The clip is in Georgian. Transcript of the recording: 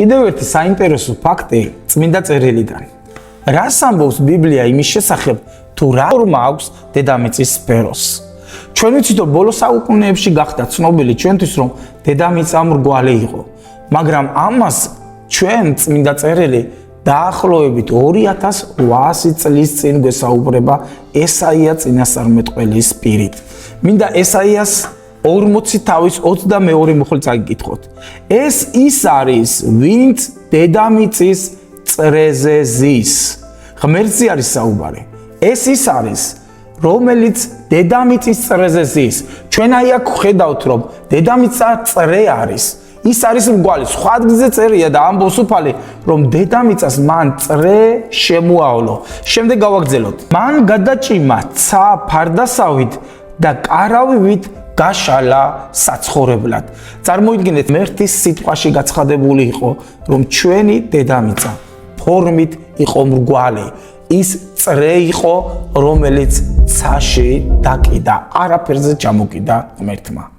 კიდევ ერთი საინტერესო ფაქტი წმინდა წერილიდან. რას ამბობს ბიბლია იმის შესახებ, თუ რა ფორმა აქვს დედამიწის სფეროს? ჩვენ ვიცით, რომ ბოლო საუკუნეებში გახდა ცნობილი ჩვენთვის, რომ დედამიწა მრგვალი იყო, მაგრამ ამას ჩვენ წმინდა წერილი დაახლოებით 2800 წლის წინ გვესაუბრება ესაია წინასწარმეტყველის პირით. მინდა ესაიას 40 თავის 22 მოხლე წაგიკითხოთ. ეს ის არის, ვინც დედამიწის წრეზე ზის. ღმერთზე არის საუბარი. ეს ის არის, რომელიც დედამიწის წრეზე ზის. ჩვენ აი აქ ხედავთ, რომ დედამიწა წრე არის. ის არის მრგვალი. სხვა ადგილზე წერია და ამბობს უფალი, რომ დედამიწას მან წრე შემოავლო. შემდეგ გავაგრძელოთ. მან გადაჭიმა ცა ფარდასავით და კარავივით გაშალა საცხოვრებლად. წარმოიდგინეთ, ღმერთის სიტყვაში გაცხადებული იყო, რომ ჩვენი დედამიწა ფორმით იყო მრგვალი. ის წრე იყო, რომელიც ცაში დაკიდა, არაფერზე ჩამოკიდა ღმერთმა.